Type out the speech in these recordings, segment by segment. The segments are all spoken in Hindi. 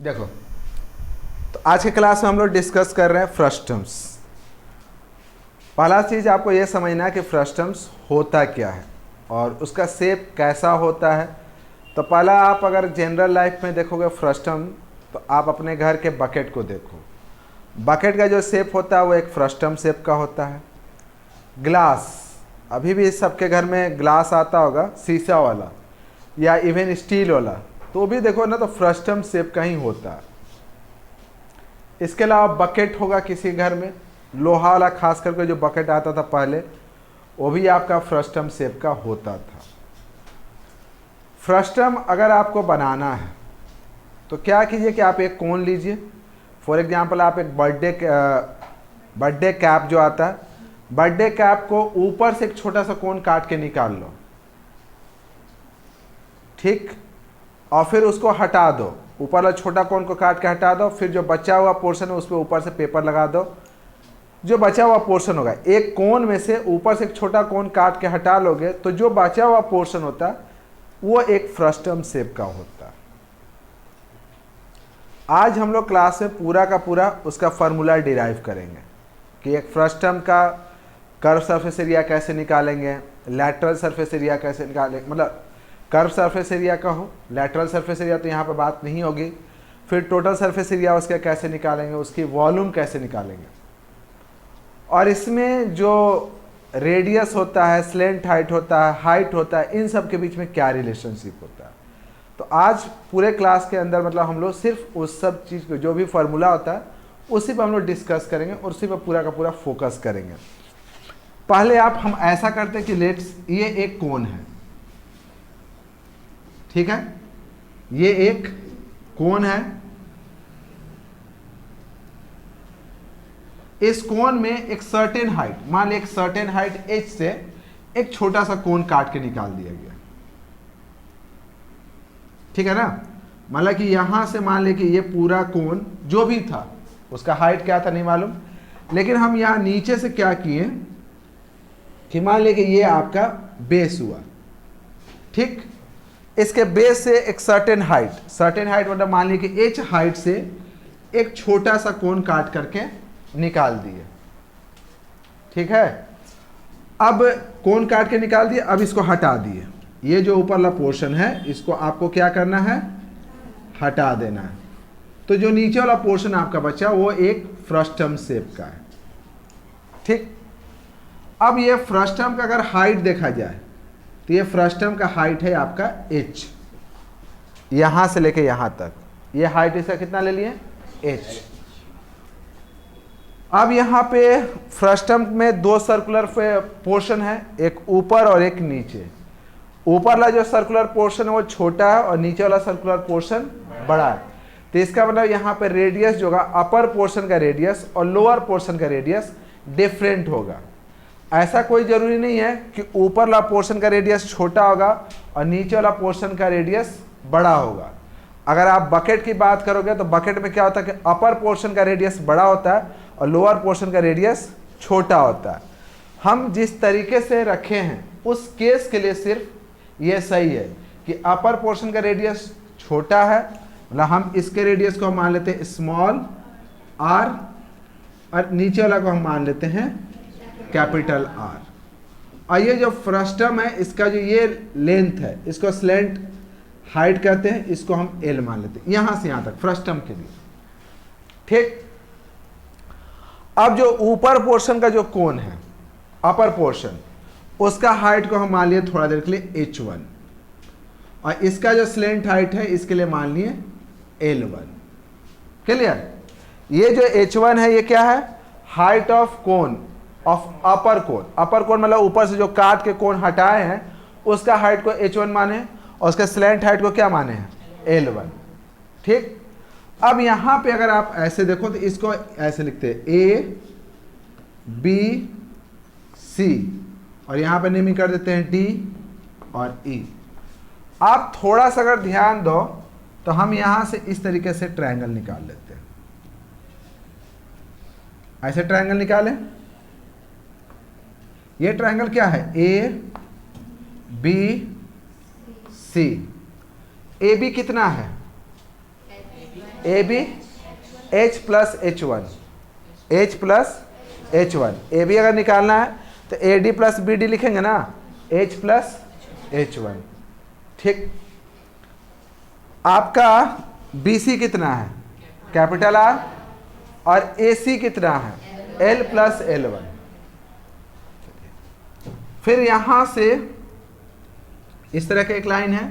देखो, तो आज के क्लास में हम लोग डिस्कस कर रहे हैं फ्रस्टम्स। पहला चीज़ आपको ये समझना है कि फ्रस्टम्स होता क्या है और उसका शेप कैसा होता है। तो पहला, आप अगर जनरल लाइफ में देखोगे फ्रस्टम, तो आप अपने घर के बकेट को देखो। बकेट का जो शेप होता है वो एक फ्रस्टम शेप का होता है। ग्लास, अभी भी सबके घर में ग्लास आता होगा, शीशा वाला या इवन स्टील वाला, तो भी देखो ना, तो फ्रस्टम शेप का ही होता है। इसके अलावा बकेट होगा किसी घर में, लोहा वाला, खास करके जो बकेट आता था पहले, वो भी आपका फ्रस्टम शेप का होता था। फ्रस्टम अगर आपको बनाना है तो क्या कीजिए कि आप एक कोन लीजिए। फॉर एग्जांपल, आप एक बर्थडे कैप जो आता है, बर्थडे कैप को ऊपर से एक छोटा सा कोन काट के निकाल लो, ठीक, और फिर उसको हटा दो। ऊपर वाला छोटा कोन को काट के हटा दो, फिर जो बचा हुआ पोर्शन है उस पर ऊपर से पेपर लगा दो। जो बचा हुआ पोर्शन होगा, एक कोन में से ऊपर से एक छोटा कोन काट के हटा लोगे तो जो बचा हुआ पोर्शन होता है वो एक फ्रस्टम शेप का होता है। आज हम लोग क्लास में पूरा का पूरा उसका फार्मूला डिराइव करेंगे कि एक फ्रस्टम का कर्व सरफेस एरिया कैसे निकालेंगे, लैटरल सरफेस एरिया कैसे निकालेंगे, मतलब कर्व सरफेस एरिया का हो, लैटरल सरफेस एरिया तो यहाँ पे बात नहीं होगी। फिर टोटल सरफेस एरिया उसका कैसे निकालेंगे, उसकी वॉल्यूम कैसे निकालेंगे, और इसमें जो रेडियस होता है, स्लेंट हाइट होता है, हाइट होता है, इन सब के बीच में क्या रिलेशनशिप होता है। तो आज पूरे क्लास के अंदर मतलब हम लोग सिर्फ उस सब चीज़ को, जो भी फार्मूला होता है उसी पर हम लोग डिस्कस करेंगे और उसी पर पूरा का पूरा फोकस करेंगे। पहले हम ऐसा करते हैं कि लेट्स, ये एक कोन है, ठीक है, ये एक कोन है। इस कोन में एक सर्टेन हाइट, मान ली एक सर्टेन हाइट एच से एक छोटा सा कोन काट के निकाल दिया गया, ठीक है ना। मतलब कि यहां से मान ली कि ये पूरा कोन जो भी था उसका हाइट क्या था नहीं मालूम, लेकिन हम यहां नीचे से क्या किए कि मान ली कि ये आपका बेस हुआ, ठीक। इसके बेस से एक सर्टेन हाइट मतलब मान ली कि एच हाइट से एक छोटा सा कोन काट करके निकाल दिए, ठीक है। अब कोन काट के निकाल दिए, अब इसको हटा दिए। ये जो ऊपर वाला पोर्शन है इसको आपको क्या करना है, हटा देना है। तो जो नीचे वाला पोर्शन आपका बचा वो एक फ्रस्टम शेप का है, ठीक। अब ये फ्रस्टम का अगर हाइट देखा जाए तो ये फ्रस्टम का हाइट है आपका h, यहां से लेके यहां तक, ये हाइट इसका कितना ले लिए, h। अब यहाँ पे फ्रस्टम में दो सर्कुलर पोर्शन है, एक ऊपर और एक नीचे। ऊपर वाला जो सर्कुलर पोर्शन है वो छोटा है और नीचे वाला सर्कुलर पोर्शन बड़ा है। तो इसका मतलब यहाँ पे रेडियस जो होगा, अपर पोर्शन का रेडियस और लोअर पोर्शन का रेडियस डिफरेंट होगा। ऐसा कोई जरूरी नहीं है कि ऊपर वाला पोर्शन का रेडियस छोटा होगा और नीचे वाला पोर्शन का रेडियस बड़ा होगा। अगर आप बकेट की बात करोगे तो बकेट में क्या होता है कि अपर पोर्शन का रेडियस बड़ा होता है और लोअर पोर्शन का रेडियस छोटा होता है। हम जिस तरीके से रखे हैं उस केस के लिए सिर्फ ये सही है कि अपर पोर्शन का रेडियस छोटा है, मतलब हम इसके रेडियस को हम मान लेते हैं स्मॉल r और नीचे वाला को हम मान लेते हैं कैपिटल R। और ये जो फ्रस्टम है इसका जो ये लेंथ है इसको स्लेंट हाइट कहते हैं, इसको हम L मान लेते हैं, यहां से यहां तक फ्रस्टम के लिए, ठीक। अब जो ऊपर पोर्शन का जो कोन है, अपर पोर्शन, उसका हाइट को हम मान लिए थोड़ा देर के लिए h1 और इसका जो स्लेंट हाइट है इसके लिए मान लिए L1, क्लियर। ये जो h1 है ये क्या है, height of cone of upper cone. Upper cone मतलब ऊपर से जो काट के कोन हटाए हैं उसका हाइट को h1 माने और उसका स्लेंट हाइट को क्या माने हैं, L1, ठीक। अब यहां पे अगर आप ऐसे देखो तो इसको ऐसे लिखते हैं A B C और यहां पे नेमिंग कर देते हैं D और E। आप थोड़ा सा अगर ध्यान दो तो हम यहां से इस तरीके से ट्रायंगल निकाल लेते हैं, ऐसे ट्रायंगल निकालें। ये ट्रायंगल क्या है, A B C। AB कितना है, A B H plus H one, H plus H one. A B अगर निकालना है तो A D plus B D लिखेंगे ना, एच प्लस एच वन। ठीक, आपका बी सी कितना है, कैपिटल आर, और ए सी कितना है, एल प्लस एल वन। फिर यहां से इस तरह का एक लाइन है,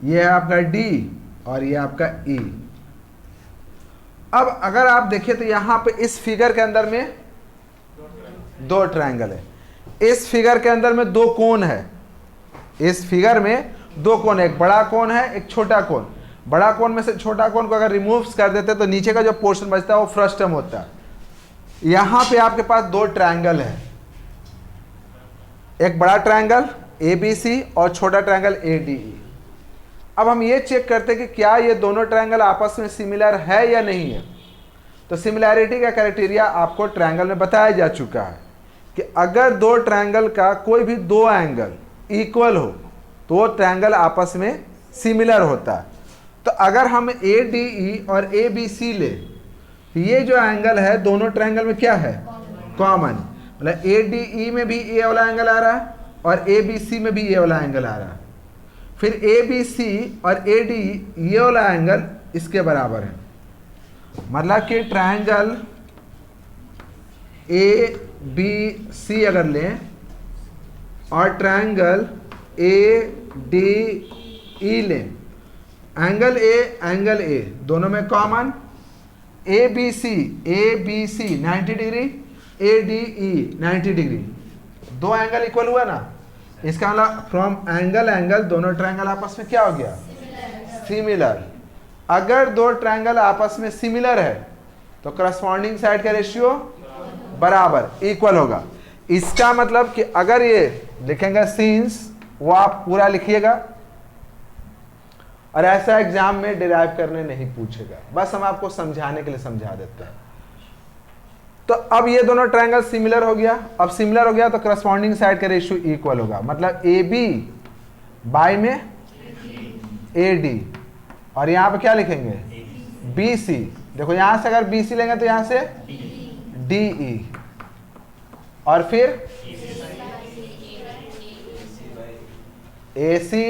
ये है आपका डी और ये आपका ई। अब अगर आप देखिए तो यहां पे इस फिगर के अंदर में दो ट्रायंगल है, इस फिगर के अंदर में दो कोण है, इस फिगर में दो कोण है, एक बड़ा कोण है एक छोटा कोण। बड़ा कोण में से छोटा कोण को अगर रिमूव कर देते तो नीचे का जो पोर्शन बचता है वो फ्रस्टम होता है। यहां पे आपके पास दो ट्रायंगल है, एक बड़ा ट्रायंगल ए बी सी और छोटा ट्रायंगल ए डी ई। अब हम ये चेक करते हैं कि क्या ये दोनों ट्रायंगल आपस में सिमिलर है या नहीं है। तो सिमिलैरिटी का क्राइटेरिया आपको ट्रायंगल में बताया जा चुका है कि अगर दो ट्रायंगल का कोई भी दो एंगल इक्वल हो तो वो ट्रायंगल आपस में सिमिलर होता है। तो अगर हम ए डी ई और ए बी सी ले तो ये जो एंगल है दोनों ट्रायंगल में क्या है, कॉमन। मतलब ए डी ई में भी ए वाला एंगल आ रहा है और ए बी सी में भी ए वाला एंगल आ रहा है। फिर ए बी सी और ए डी ये वाला एंगल इसके बराबर है। मतलब कि ट्रायंगल ए बी सी अगर लें और ट्रायंगल ए डी ई लें, एंगल ए दोनों में common, A B C 90 degree, A D E 90 degree, दो एंगल इक्वल हुआ ना। इसका मतलब फ्रॉम एंगल दोनों ट्रायंगल आपस में क्या हो गया, सिमिलर। अगर दो ट्रायंगल आपस में सिमिलर है तो करस्पॉन्डिंग साइड का रेशियो बराबर इक्वल होगा। इसका मतलब कि अगर ये लिखेंगे सिंस, वो आप पूरा लिखिएगा और ऐसा एग्जाम में डिराइव करने नहीं पूछेगा, बस हम आपको समझाने के लिए समझा देते हैं। तो अब ये दोनों ट्रायंगल सिमिलर हो गया। अब सिमिलर हो गया तो करस्पॉन्डिंग साइड का रेशियो इक्वल होगा। मतलब ए बी बाय में ए डी, और यहां पे क्या लिखेंगे, बी सी। देखो यहां से अगर बी सी लेंगे तो यहां से डी ई, और फिर ए सी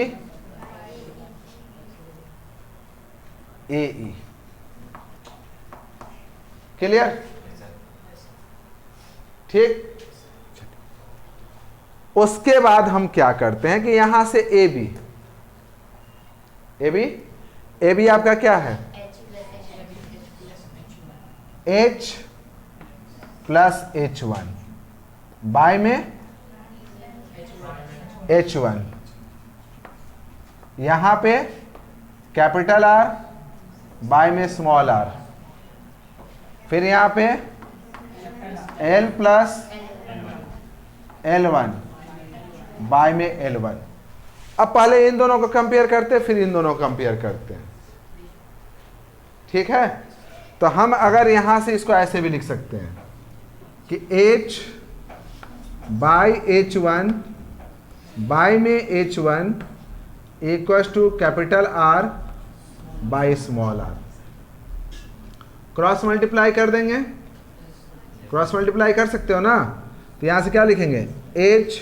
ए ई। क्लियर, ठीक। उसके बाद हम क्या करते हैं कि यहां से ए बी आपका क्या है, H प्लस H1 बाय में H1। यहां पे कैपिटल R बाय में स्मॉल r, फिर यहां पे L प्लस L1 बाय में L1। अब पहले इन दोनों को कंपेयर करते हैं, फिर इन दोनों को कंपेयर करते हैं। ठीक है, तो हम अगर यहां से इसको ऐसे भी लिख सकते हैं कि H बाय H1 बाय में H1 equals to capital R by small r। Cross multiply कर देंगे, क्रॉस मल्टीप्लाई कर सकते हो ना। तो यहां से क्या लिखेंगे, H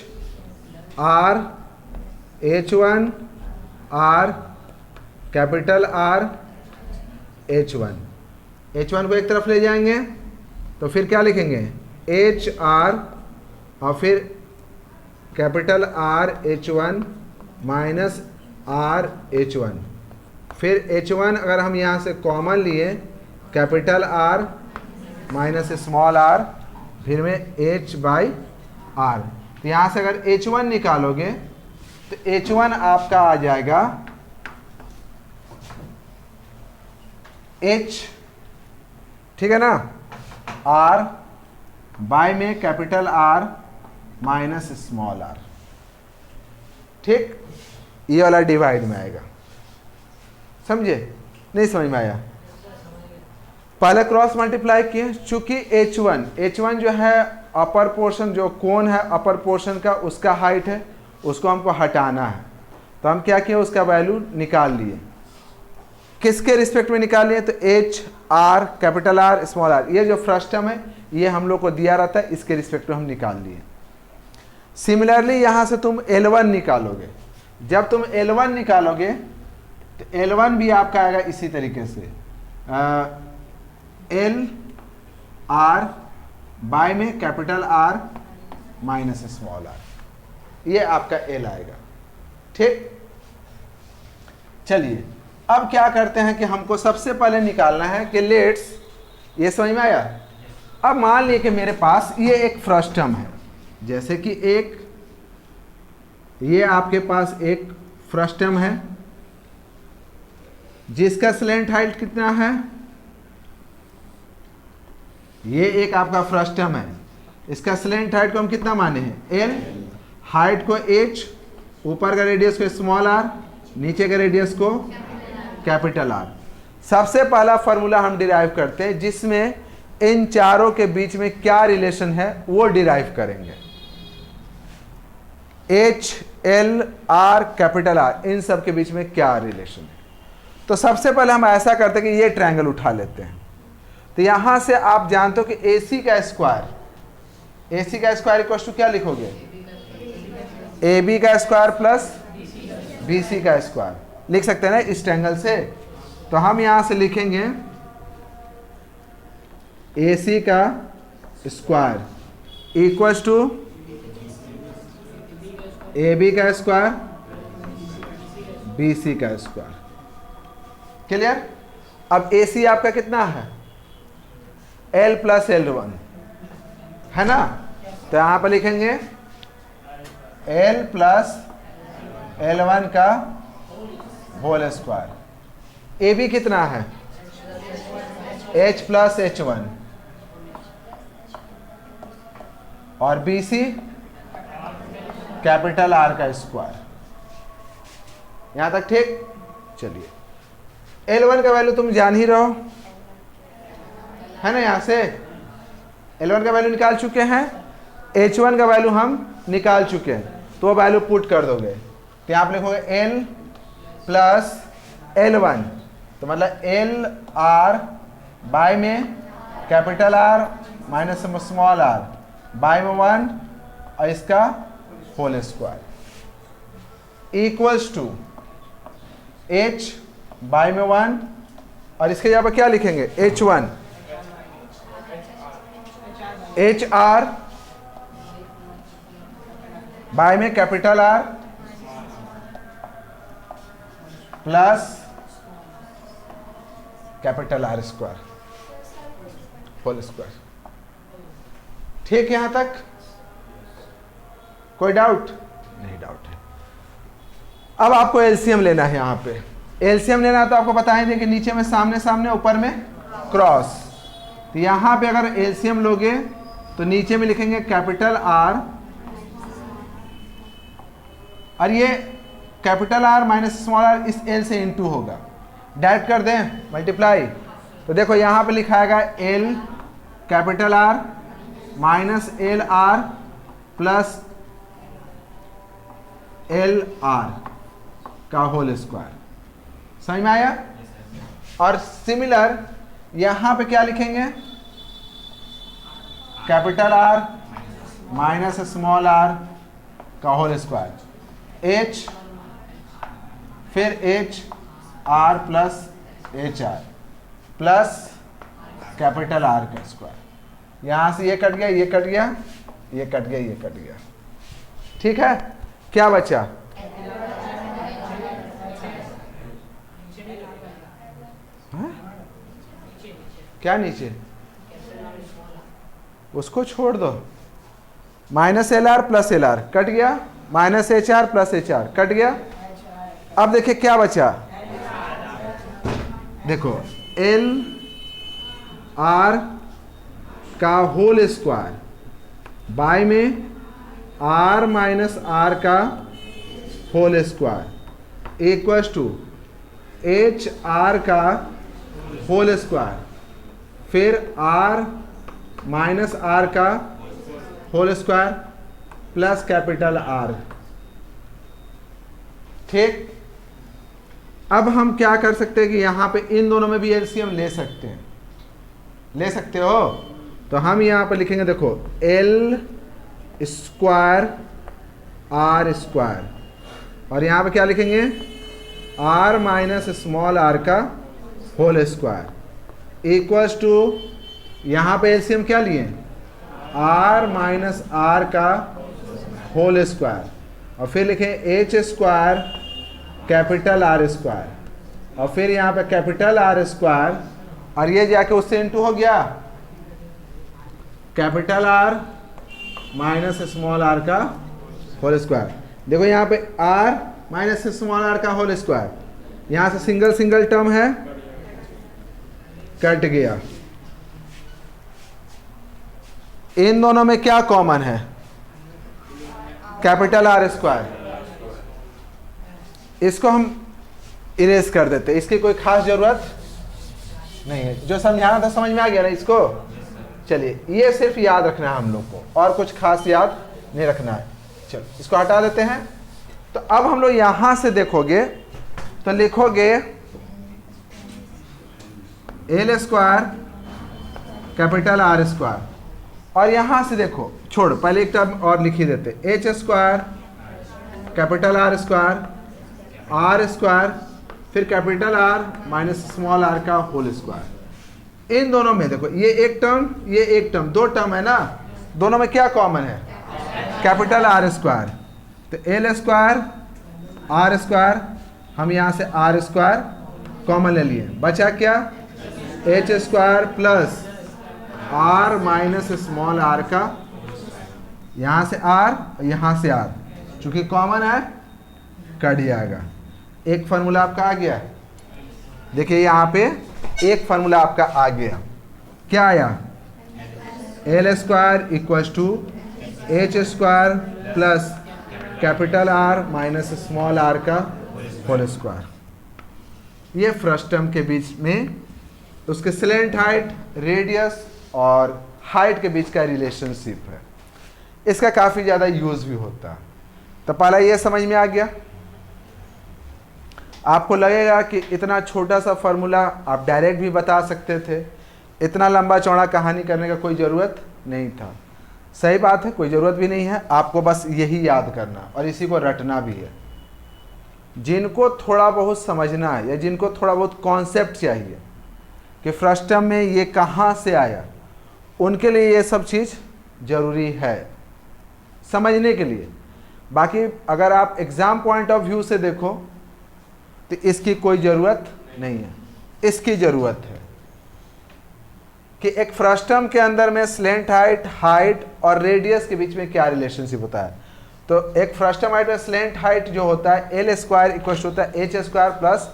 R H1 R capital R H1। H1 को एक तरफ ले जाएंगे तो फिर क्या लिखेंगे, H R और फिर capital R H1 minus R H1। फिर H1 अगर हम यहाँ से कॉमन लिए, capital R minus small r, फिर में H बाई R। तो यहाँ से अगर H1 निकालोगे तो H1 आपका आ जाएगा H, ठीक है ना, R बाय में capital R minus small r। ठीक, ये वाला डिवाइड में आएगा। समझे, नहीं समझ में आया? पहले क्रॉस मल्टीप्लाई किए, चूंकि H1 जो है अपर पोर्शन, जो कोण है अपर पोर्शन का, उसका हाइट है, उसको हमको हटाना है। तो हम क्या किए, उसका वैल्यू निकाल लिए। किसके रिस्पेक्ट में निकालिए, तो H R capital R small R, ये जो फर्स्ट टर्म है ये हम लोग को दिया रहता है, इसके रिस्पेक्ट में हम निकाल लिए। सिमिलरली यहां से तुम L1 निकालोगे, जब तुम L1 निकालोगे तो L1 भी आपका आएगा इसी तरीके से, एल आर बाय में capital R minus small R, ये आपका एल आएगा। ठीक, चलिए अब क्या करते हैं कि हमको सबसे पहले निकालना है कि लेट्स, ये समझ में आया। अब मान लिए कि मेरे पास ये एक फर्स्ट टर्म है, जैसे कि एक ये आपके पास एक फर्स्ट टर्म है जिसका स्लेंट हाइट कितना है, ये एक आपका फर्स्ट टर्म है, इसका स्लेंट हाइट को हम कितना माने हैं, एल, हाइट को एच, ऊपर का रेडियस को स्मॉल आर, नीचे के रेडियस को कैपिटल आर। सबसे पहला फॉर्मूला हम डिराइव करते हैं जिसमें इन चारों के बीच में क्या रिलेशन है वो डिराइव करेंगे। H L R capital R, इन सब के बीच में क्या रिलेशन है। तो सबसे पहले हम ऐसा करते हैं कि ये ट्रायंगल उठा लेते हैं। तो यहां से आप जानते हो कि AC का स्क्वायर, AC का स्क्वायर इक्वल टू क्या लिखोगे, AB का स्क्वायर प्लस BC का स्क्वायर, लिख सकते हैं ना इस ट्रायंगल से। तो हम यहां से लिखेंगे AC का स्क्वायर इक्वल टू AB का स्क्वायर BC का स्क्वायर। क्लियर। अब AC आपका कितना है, L प्लस L1 है ना, तो यहां पर लिखेंगे L प्लस L1 का होल स्क्वायर। AB कितना है, H प्लस H1 और BC कैपिटल R का स्क्वायर। यहां तक ठीक। चलिए L1 का वैल्यू तुम जान ही रहो है ना, यहां से L1 का वैल्यू निकाल चुके हैं, H1 का वैल्यू हम निकाल चुके हैं, तो वो वैल्यू पुट कर दोगे। तो यहाँ आप लिखोगे L प्लस L1, तो मतलब L R बाय में capital R minus small r by में 1 और इसका whole square equals to H by में 1 और इसके यहाँ पर क्या लिखेंगे, H1 एच आर बाय में capital R plus capital R square whole square. ठीक है, यहां तक कोई डाउट नहीं? डाउट है। अब आपको एलसीएम लेना है। यहां पे एलसीएम लेना है तो आपको पता है कि नीचे में सामने सामने, ऊपर में क्रॉस। तो यहां पे अगर एलसीएम लोगे तो नीचे में लिखेंगे कैपिटल R और ये capital R minus small r इस L से इनटू होगा, डायरेक्ट कर दें मल्टीप्लाई। तो देखो यहां पे लिखाएगा L capital R minus L R plus L R का होल स्क्वायर। समझ में आया? और सिमिलर यहां पे क्या लिखेंगे, capital R minus small r का होल स्क्वायर, H फिर H R plus H R plus capital R का स्क्वायर। यहां से ये कट गया, ये कट गया, ये कट गया, ये कट गया। ठीक है, क्या बचा? क्या नीचे? उसको छोड़ दो। Minus L R plus L R cut गया, minus H R plus H R cut गया। अब देखिए क्या बचा, देखो एल आर का होल स्क्वायर बाय में आर माइनस आर का whole square equals to H R का होल स्क्वायर फिर आर माइनस आर का whole square plus capital R. ठीक। अब हम क्या कर सकते हैं कि यहाँ पे इन दोनों में भी एलसीएम ले सकते हैं, ले सकते हो। तो हम यहाँ पे लिखेंगे, देखो एल स्क्वायर आर स्क्वायर, और यहाँ पे क्या लिखेंगे, आर माइनस स्मॉल आर का होल स्क्वायर इक्वल्स टू, यहाँ पे एलसीएम क्या लिए, आर माइनस आर का होल स्क्वायर, और फिर लिखें H square capital R square, और फिर यहाँ पे कैपिटल आर स्क्वायर, और ये जाके उससे इनटू हो गया capital R minus small R का होल स्क्वायर। देखो यहाँ पे आर माइनस स्मॉल आर का होल स्क्वायर, यहाँ से सिंगल सिंगल टर्म है, कट गया। इन दोनों में क्या कॉमन है, कैपिटल आर स्क्वायर। इसको हम इरेज कर देते, इसकी कोई खास जरूरत नहीं है। जो समझाना था समझ में आ गया ना इसको। चलिए ये सिर्फ याद रखना है हम लोग को, और कुछ खास याद नहीं रखना है। चलो इसको हटा देते हैं। तो अब हम लोग यहां से देखोगे तो लिखोगे L square capital R square, और यहां से देखो छोड़, पहले एक टर्म और लिख ही देते, H square capital R square, R square, फिर capital R minus small R का होल स्क्वायर। इन दोनों में देखो ये एक टर्म, ये एक टर्म, दो टर्म है ना, दोनों में क्या कॉमन है, कैपिटल आर स्क्वायर। तो एल स्क्वायर आर स्क्वायर, हम यहाँ से आर स्क्वायर कॉमन ले लिए, बचा क्या, H square plus R minus small R का, यहाँ से आर यहाँ से आर, चूंकि कॉमन है कट जाएगा। एक फार्मूला आपका आ गया, देखिए यहाँ पे एक फार्मूला आपका आ गया, क्या आया, L square equals to H square plus capital R minus small R का होल स्क्वायर। ये फर्स्ट टर्म के बीच में उसके स्लेंट हाइट, रेडियस और हाइट के बीच का रिलेशनशिप है। इसका काफ़ी ज़्यादा यूज़ भी होता है। तो पहला ये समझ में आ गया। आपको लगेगा कि इतना छोटा सा फार्मूला आप डायरेक्ट भी बता सकते थे, इतना लंबा चौड़ा कहानी करने का कोई ज़रूरत नहीं था। सही बात है, कोई ज़रूरत भी नहीं है, आपको बस यही याद करना और इसी को रटना भी है। जिनको थोड़ा बहुत समझना है या जिनको थोड़ा बहुत कॉन्सेप्ट चाहिए कि फर्स्ट टर्म में ये कहाँ से आया, उनके लिए ये सब चीज़ ज़रूरी है समझने के लिए। बाकी अगर आप एग्ज़ाम पॉइंट ऑफ व्यू से देखो तो इसकी कोई ज़रूरत नहीं है। इसकी ज़रूरत है कि एक फर्स्ट टर्म के अंदर में स्लेंट हाइट, हाइट और रेडियस के बीच में क्या रिलेशनशिप होता है। तो एक फर्स्ट टर्म हाइट में स्लेंट हाइट जो होता है एल स्क्वायर इक्वल होता है H square plus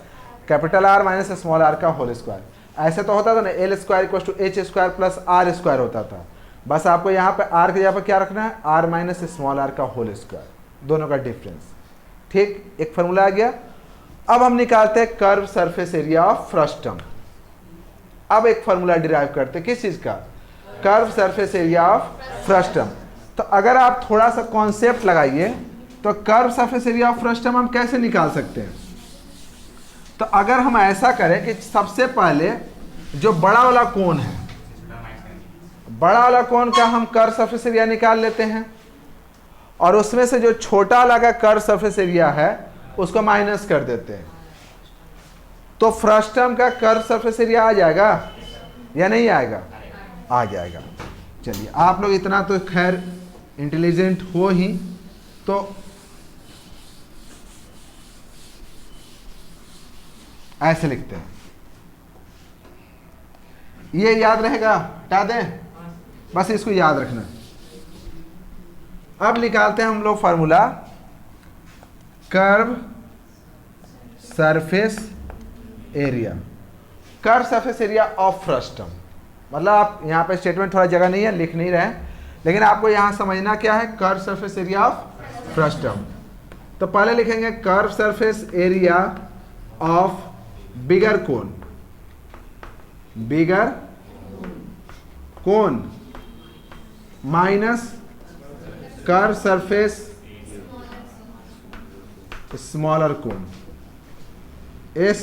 capital R minus small R का होल स्क्वायर। ऐसे तो होता था ना, L square equal to H square plus R square होता था। बस आपको यहाँ पे आर के जगह पर क्या रखना है, आर माइनस स्मॉल आर का होल स्क्वायर, दोनों का डिफरेंस। ठीक, एक फार्मूला आ गया। अब हम निकालते हैं curve surface area of first term. अब एक फार्मूला डिराइव करते हैं किस चीज का, curve surface area of first term. तो अगर आप थोड़ा सा कॉन्सेप्ट लगाइए तो curve surface area of first term हम कैसे निकाल सकते हैं। तो अगर हम ऐसा करें कि सबसे पहले जो बड़ा वाला कोण है, बड़ा वाला कोण का हम कर्व सरफेस एरिया निकाल लेते हैं, और उसमें से जो छोटा वाला का कर्व सरफेस एरिया है उसको माइनस कर देते हैं। तो फर्स्ट टर्म का कर्व सरफेस एरिया आ जाएगा या नहीं आएगा, आ जाएगा। चलिए आप लोग इतना तो खैर इंटेलिजेंट हो ही, तो ऐसे लिखते हैं, ये याद रहेगा, हटा दें, बस इसको याद रखना। अब निकालते हैं हम लोग formula curve surface area, curve surface area of first term. मतलब आप यहाँ पे स्टेटमेंट थोड़ा जगह नहीं है, लिख नहीं रहे हैं, लेकिन आपको यहाँ समझना क्या है, curve surface area of first term. तो पहले लिखेंगे curve surface area of bigger cone, bigger cone minus curve surface smaller cone S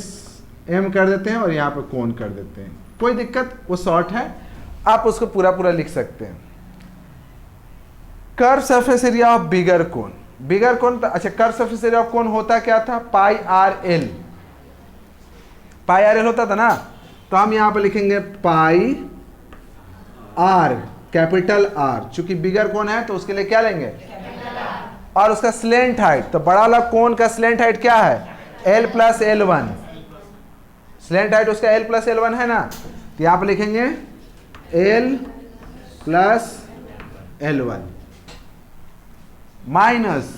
M कर देते हैं और यहाँ पे कोण कर देते हैं, कोई दिक्कत, वो शॉर्ट है, आप उसको पूरा पूरा लिख सकते हैं। Curve surface area of bigger cone, bigger cone, अच्छा curve surface area of cone होता क्या था, pi R L, pi R L होता था ना, तो हम यहां पे लिखेंगे पाई आर, कैपिटल आर, चूंकि बिगर कोन है तो उसके लिए क्या लेंगे, और उसका स्लेंट हाइट, तो बड़ा वाला कोन का स्लेंट हाइट क्या है, L plus L one, slant height उसका एल प्लस एल वन है ना, तो यहां पे लिखेंगे L plus L one minus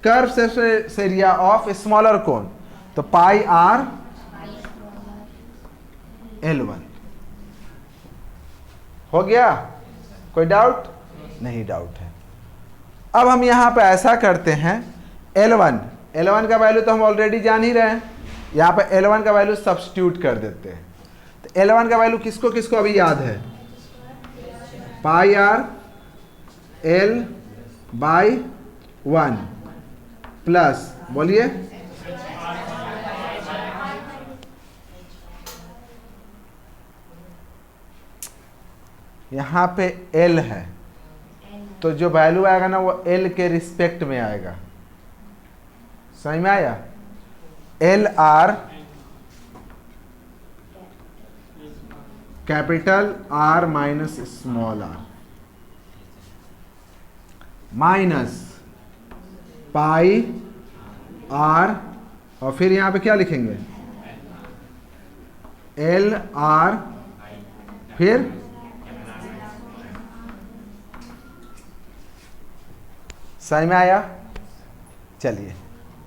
curve surface area of smaller cone, तो पाई आर एल वन। हो गया, कोई डाउट नहीं, डाउट है। अब हम यहां पे ऐसा करते हैं, L1, L1 का वैल्यू तो हम ऑलरेडी जान ही रहे हैं, यहां पे L1 का वैल्यू सब्स्टिट्यूट कर देते हैं। तो L1 का वैल्यू किसको किसको अभी याद है, पाई आर एल बाई 1 प्लस, बोलिए यहाँ पे L है, तो जो वैल्यू आएगा ना वो L के रिस्पेक्ट में आएगा, समझ में आया, L R capital R minus small R minus pi R, और फिर यहां पे क्या लिखेंगे, एल आर, फिर समझ में आया। चलिए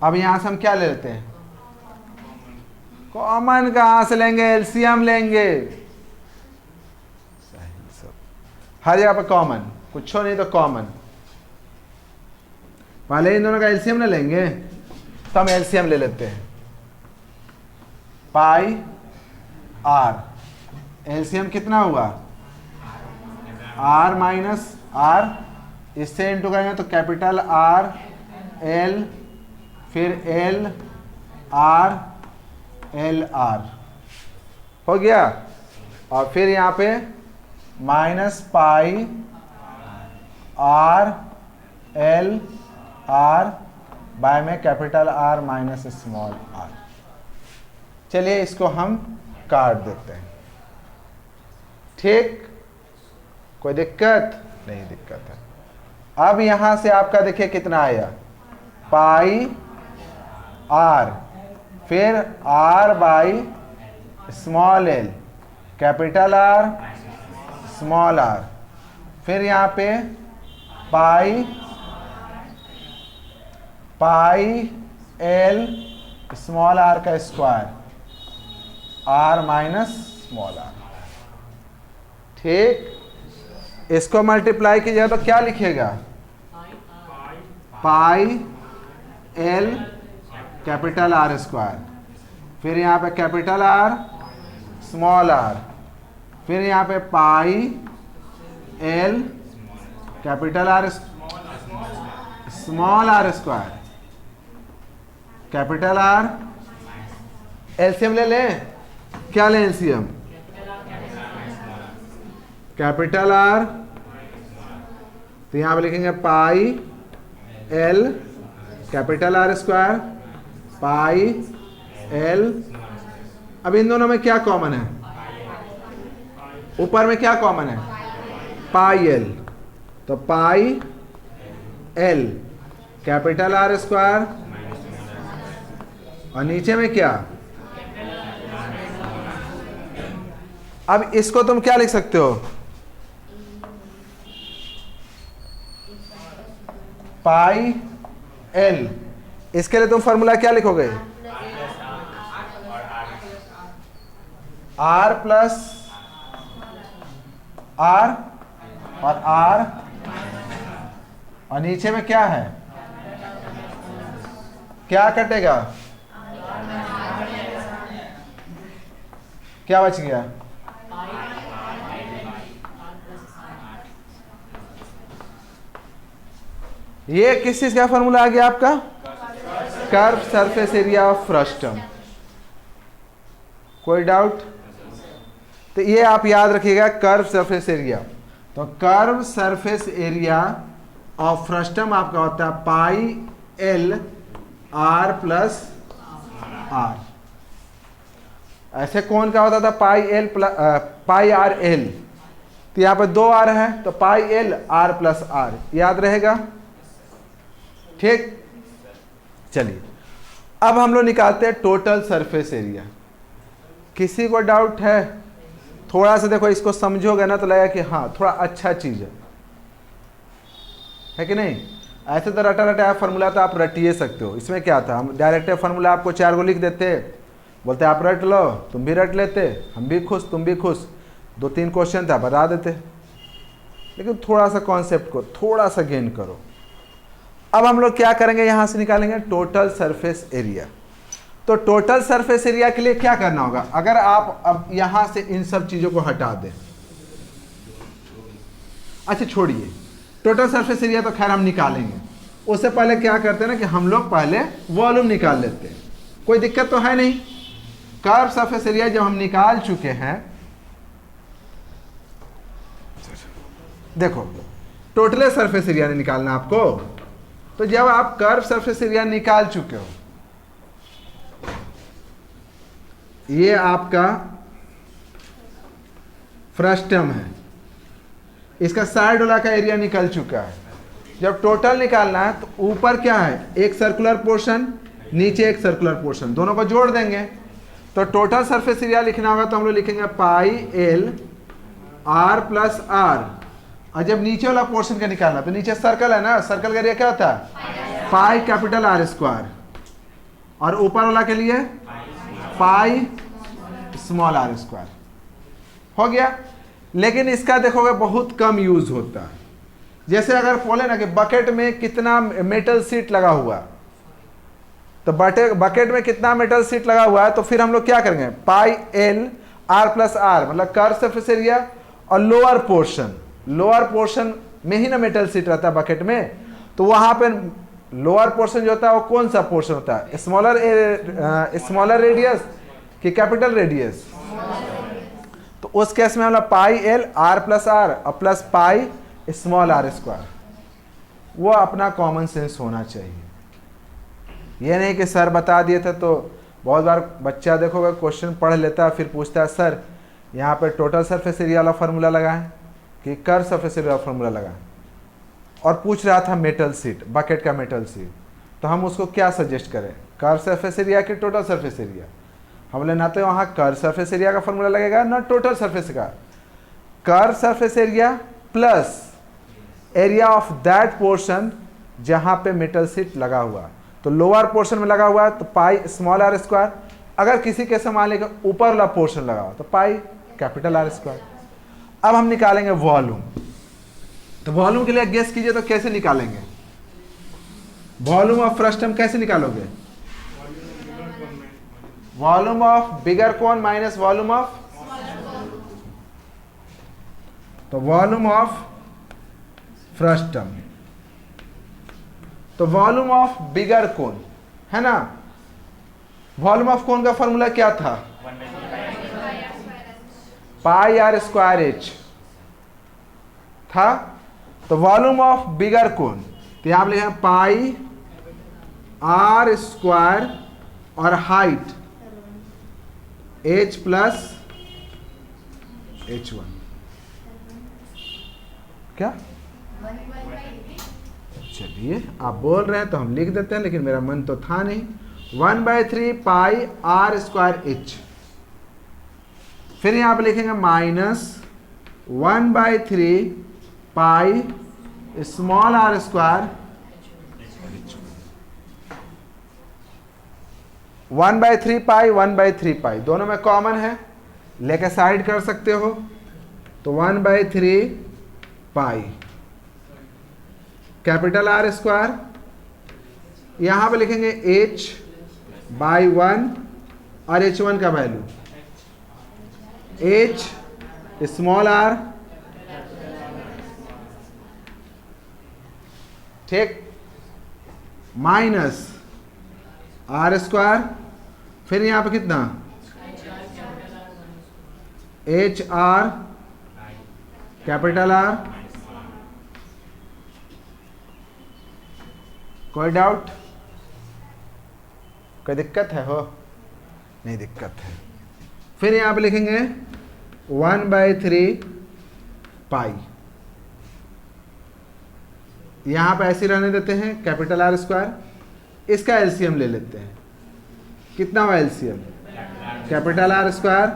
अब यहां से हम क्या ले लेते हैं, कॉमन कहां से लेंगे, एलसीएम लेंगे, हर जगह पर कॉमन, कुछ नहीं तो कॉमन, पहले इन दोनों का एलसीएम ना लेंगे, तो हम एलसीएम ले लेते हैं, पाई आर, एलसीएम कितना हुआ, आर माइनस आर, इससे इंटू करेंगे तो कैपिटल आर एल, फिर एल आर एल आर, हो गया, और फिर यहाँ पे minus pi R L R by में capital R minus small R. चलिए इसको हम काट देते हैं, ठीक, कोई दिक्कत नहीं, दिक्कत है। अब यहां से आपका देखिए कितना आया, पाई आर, फिर R by small L, capital R small R, फिर यहां पे pi pi L small R का square, R minus small R, ठीक, इसको मल्टीप्लाई कीजिएगा तो क्या लिखेगा, pi L capital R square, फिर यहाँ पे कैपिटल आर स्मॉल आर, फिर यहाँ पे pi L capital R small R square, capital R, LCM ले लें, क्या लें एलसीएम, कैपिटल आर, तो यहां पे लिखेंगे pi L capital R square, pi L, अब इन दोनों में क्या कॉमन है, ऊपर में क्या कॉमन है, पाई एल, तो pi L capital R square, और नीचे में क्या, अब इसको तुम क्या लिख सकते हो, पाई एल, इसके लिए तुम फॉर्मूला क्या लिखोगे, आर प्लस आर, और आर, और नीचे में क्या है, क्या कटेगा, क्या बच गया, ये किस चीज का फॉर्मूला आ गया आपका, curve surface area of frustum, कोई डाउट? तो ये आप याद रखिएगा कर्व सरफेस एरिया। तो curve surface area of frustum आपका होता है pi L R plus R. ऐसे कौन का होता था pi L plus pi R L, तो यहाँ पे 2 आर है तो pi L R plus R, याद रहेगा? ठीक, चलिए अब हम लोग निकालते हैं टोटल सरफेस एरिया। किसी को डाउट है? थोड़ा सा देखो, इसको समझोगे ना तो लगेगा कि हाँ थोड़ा अच्छा चीज है कि नहीं? ऐसे तो रटा रटा फार्मूला तो आप रटिए सकते हो, इसमें क्या था, हम डायरेक्ट फार्मूला आपको 4 को लिख देते, बोलते आप रट लो, तुम भी रट लेते, हम भी खुश तुम भी खुश, 2-3 क्वेश्चन था बता देते। लेकिन थोड़ा सा कॉन्सेप्ट को थोड़ा सा गेन करो। अब हम लोग क्या करेंगे, यहां से निकालेंगे टोटल सरफेस एरिया। तो टोटल सरफेस एरिया के लिए क्या करना होगा, अगर आप अब यहां से इन सब चीजों को हटा दें, अच्छा छोड़िए, टोटल सरफेस एरिया तो खैर हम निकालेंगे, उससे पहले क्या करते हैं ना कि हम लोग पहले वॉल्यूम निकाल लेते हैं। कोई दिक्कत तो है नहीं। कर्व सरफेस एरिया जब हम निकाल चुके हैं, देखो टोटल सरफेस एरिया ने निकालना आपको, तो जब आप कर्व सरफेस एरिया निकाल चुके हो, ये आपका फ्रस्टम है, इसका साइड वाला का एरिया निकल चुका है। जब टोटल निकालना है तो ऊपर क्या है, एक सर्कुलर पोर्शन, नीचे एक सर्कुलर पोर्शन, दोनों को जोड़ देंगे। तो टोटल सरफेस एरिया लिखना होगा तो हम लोग लिखेंगे pi L R plus R. और जब नीचे वाला पोर्शन का निकालना, तो नीचे सर्कल है ना, सर्कल का एरिया क्या होता है, पाई कैपिटल आर स्क्वायर, और ऊपर वाला के लिए पाई स्मॉल आर स्क्वायर। हो गया। लेकिन इसका देखोगे बहुत कम यूज होता है। जैसे अगर बोले ना कि बकेट में कितना मेटल सीट लगा हुआ, तो बकेट में कितना मेटल सीट लगा हुआ है, तो फिर हम लोग क्या करेंगे, pi L R plus R, मतलब कर्व सरफेस एरिया, और लोअर पोर्शन में ही ना मेटल सीट रहता है बकेट में, तो वहां पे लोअर पोर्शन जो होता है वो कौन सा पोर्शन होता है, स्मॉलर रेडियस कि कैपिटल रेडियस? तो उस केस में हम लोग pi L R plus R और plus pi small R square. वो अपना कॉमन सेंस होना चाहिए। ये नहीं कि सर बता दिए थे, तो बहुत बार बच्चा देखोगे क्वेश्चन पढ़ लेता है, फिर पूछता है सर यहाँ पे टोटल सरफेस एरिया वाला फार्मूला लगाएं कि कर्व सरफेस एरिया वाला फार्मूला लगाएं, और पूछ रहा था मेटल सीट, बकेट का मेटल सीट, तो हम उसको क्या सजेस्ट करें, कर्व सरफेस एरिया कि टोटल सरफेस एरिया? हम बोले ना तो वहाँ कर्व सरफेस एरिया का फार्मूला लगेगा ना टोटल सरफेस का। Curve surface area plus area of that portion जहाँ पे मेटल सीट लगा हुआ, तो लोअर पोर्शन में लगा हुआ है तो पाई स्मॉल आर स्क्वायर, अगर किसी के मान लेकर ऊपर वाला पोर्शन लगा हुआ तो पाई कैपिटल आर स्क्वायर। अब हम निकालेंगे वॉल्यूम। तो वॉल्यूम के लिए गेस कीजिए तो कैसे निकालेंगे, वॉल्यूम ऑफ फ्रस्टम कैसे निकालोगे? Volume of bigger cone minus volume of, तो वॉल्यूम ऑफ फ्रस्टम, तो वॉल्यूम ऑफ बिगर कोन है ना। वॉल्यूम ऑफ कोन का फॉर्मूला क्या था, पाई आर स्क्वायर एच था। तो वॉल्यूम ऑफ बिगर कोन, तो यहां लिखा पाई आर स्क्वायर और हाइट h प्लस h1, क्या? चलिए आप बोल रहे हैं तो हम लिख देते हैं, लेकिन मेरा मन तो था नहीं। 1/3 पाई आर स्क्वायर एच, फिर यहां पे लिखेंगे minus 1/3 pi small R square, 1/3 pi 1/3 pi दोनों में कॉमन है, लेकर साइड कर सकते हो। तो 1/3 पाई कैपिटल आर स्क्वायर, यहां पे लिखेंगे h/1 और h1 का वैल्यू h स्मॉल आर, ठीक, माइनस आर स्क्वायर, फिर यहां पे कितना एच आर कैपिटल आर। कोई डाउट, कोई दिक्कत है? हो नहीं दिक्कत है। फिर यहां पे लिखेंगे 1/3 पाई, यहां पे ऐसे रहने देते हैं कैपिटल आर स्क्वायर। इसका एलसीएम ले लेते हैं, कितना हुआ एलसीएम? कैपिटल आर स्क्वायर,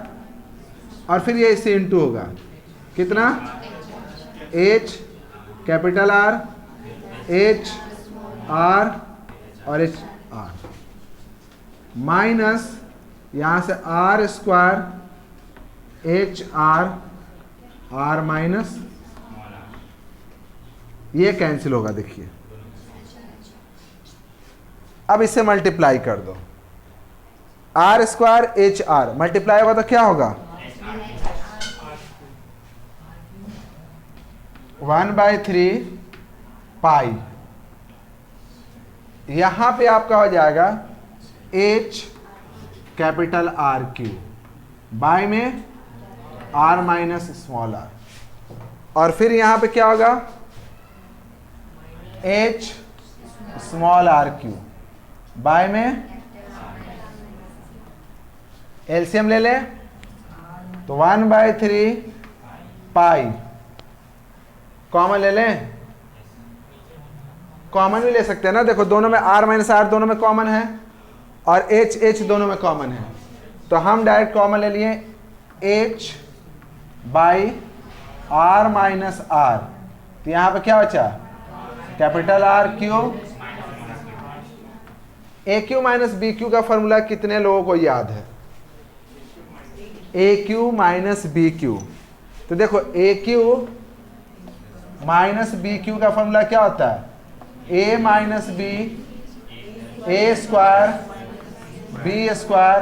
और फिर ये इससे इंटू होगा, कितना? H capital R, H R और एच आर, माइनस यहां से R square H R, R minus ये कैंसिल होगा। देखिए अब इसे मल्टीप्लाई कर दो, R square H R multiply होगा तो क्या होगा? 1/3 पाई। यहां पे आपका हो जाएगा H capital R cube by में आर माइनस स्मॉल आर, और फिर यहां पे क्या होगा? H small R cube by में एलसीएम ले ले तो 1/3 पाई, कॉमन ले लें, कॉमन भी ले सकते हैं ना। देखो दोनों में आर माइनस आर दोनों में कॉमन है, और एच एच दोनों में कॉमन है, तो हम डायरेक्ट कॉमन ले लिए H by R minus R. तो यहां पे क्या बचा? Capital R cube. A cube minus B cube का फॉर्मूला कितने लोगों को याद है? A cube minus B cube. तो देखो A cube minus B cube का फॉर्मूला क्या होता है? A minus B A square B square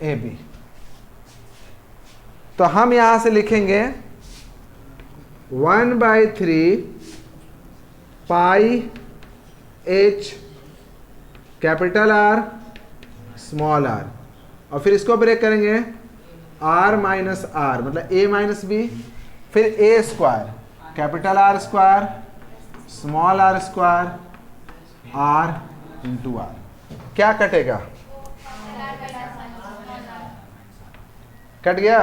A B. तो हम यहां से लिखेंगे 1/3 pi H capital R small R, और फिर इसको ब्रेक करेंगे आर माइनस आर मतलब ए माइनस बी, फिर A square capital R square small R square R into R. क्या कटेगा? कट गया।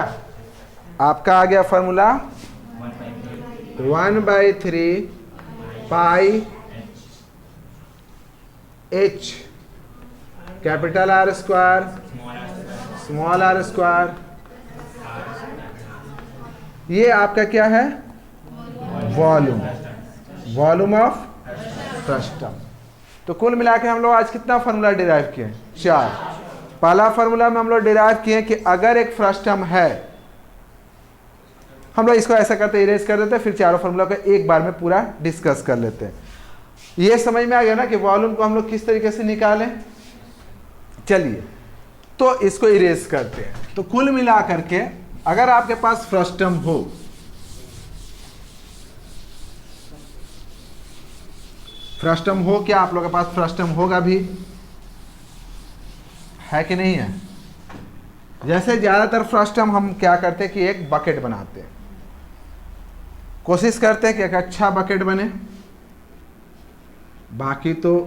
आपका आ गया formula 1/3 pi H capital R square small R square. ये आपका क्या है? Volume, volume of frustum. तो कुल मिला के हम लोग आज कितना फार्मूला डिराइव किए? 4। पहला फार्मूला में हम लोग डिराइव किए कि अगर एक फ्रस्टम है, हम लोग इसको ऐसा करते इरेज कर देते, फिर चारों फार्मूला को एक बार में पूरा डिस्कस कर लेते हैं। ये समझ में आ गया ना कि वॉल्यूम को हम लोग किस तरीके से निकालें। चलिए तो इसको इरेज करते हैं। तो कुल मिला करके अगर आपके पास फ्रस्टम हो, फ्रस्टम हो, क्या आप लोगों के पास फ्रस्टम होगा भी? है कि नहीं है? जैसे ज्यादातर फ्रस्टम हम क्या करते हैं कि एक बकेट बनाते हैं, कोशिश करते हैं कि एक अच्छा बकेट बने। बाकी तो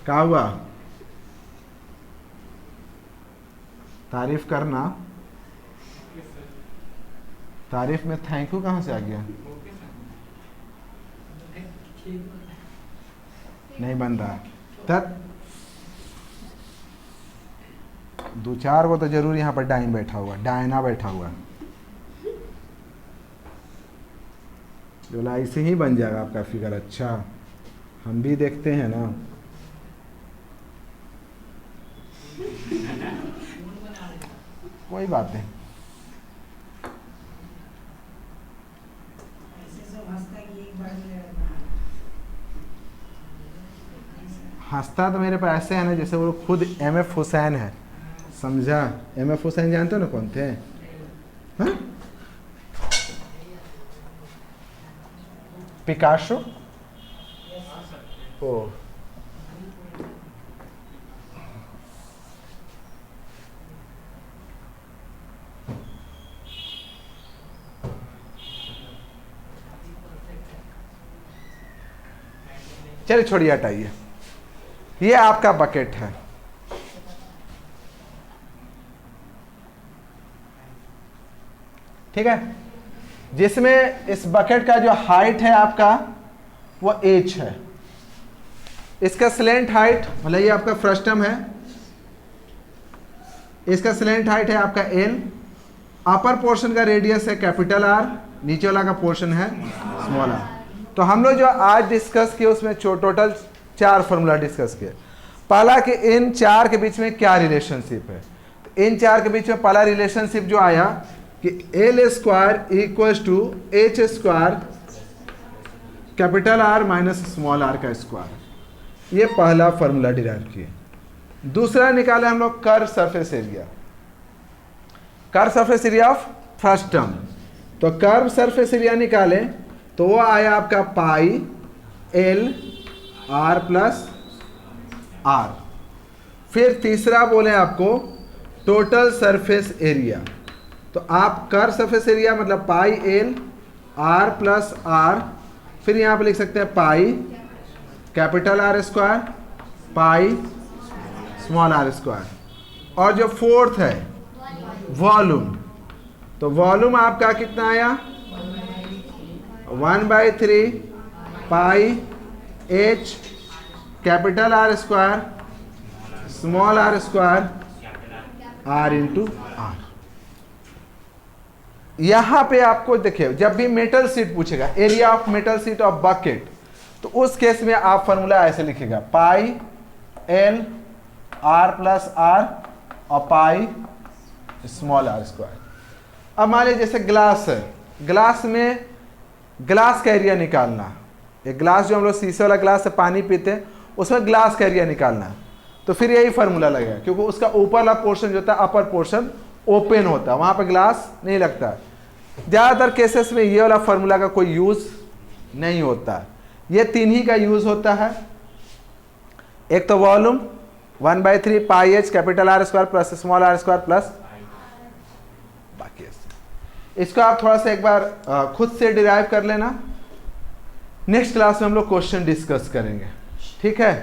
क्या हुआ? तारीफ करना, तारीफ में थैंक यू कहां से आ गया? नहीं बन रहा। तब 2-4 को तो जरूर यहाँ पर डाइन बैठा हुआ, डायना बैठा हुआ, जो ऐसे ही बन जाएगा आपका फिगर। अच्छा हम भी देखते हैं ना। कोई बात नहीं। हंसता तो मेरे पास ऐसे है ना जैसे वो खुद MF हुसैन है, समझा? MF हुसैन जानते हो ना कौन थे? हाँ? पिकासो। ओ चलिए छोड़िए, हटाइए। ये आपका बकेट है, ठीक है, जिसमें इस बकेट का जो हाइट है आपका वो h है। इसका स्लेंट हाइट, मतलब ये आपका फ्रस्टम है, इसका स्लेंट हाइट है आपका l, अपर पोर्शन का रेडियस है कैपिटल R, नीचे वाला का पोर्शन है स्मॉल r। तो हम लोग जो आज डिस्कस किए उसमें टोटल 4 फॉर्मूला डिस्कस किए। पहला कि इन 4 के बीच में क्या रिलेशनशिप है, तो इन 4 के बीच में पहला रिलेशनशिप जो आया कि L square equals to H square capital R minus small r का स्क्वायर, ये पहला फॉर्मूला डिराइव किए। दूसरा निकाले हम लोग curve surface area, curve surface area of first term. तो कर्व सरफेस एरिया निकाले तो वो आया आपका pi L R plus R। फिर तीसरा बोले आपको टोटल सरफेस एरिया, तो आप कर्व सरफेस एरिया मतलब पाई एल R प्लस R, फिर यहाँ पे लिख सकते हैं pi capital R square pi small r square. और जो फोर्थ है वॉल्यूम, तो वॉल्यूम आपका कितना आया 1/3 पाई h capital R square small r square r into r। यहां पे आपको देखिए जब भी मेटल शीट पूछेगा area of metal sheet of bucket, तो उस केस में आप फॉर्मूला ऐसे लिखेगा pi L R plus R और पाई स्मॉल r स्क्वायर। अब मान लीजिए जैसे ग्लास है, ग्लास में ग्लास का एरिया निकालना, एक ग्लास जो हम लोग शीशे वाला ग्लास से पानी पीते हैं उसमें ग्लास का एरिया निकालना, तो फिर यही फार्मूला लगेगा, क्योंकि उसका ऊपर वाला पोर्शन जो होता है अपर पोर्शन ओपन होता है, वहां पर ग्लास नहीं लगता। ज़्यादातर केसेस में ये वाला फार्मूला का कोई यूज नहीं होता, ये 3 ही का यूज होता है। एक तो वॉल्यूम 1/3 पाई h capital R square plus small r square plus बाकी। इसको आप थोड़ा सा एक बार खुद से डिराइव कर लेना, नेक्स्ट क्लास में हम लोग क्वेश्चन डिस्कस करेंगे, ठीक है।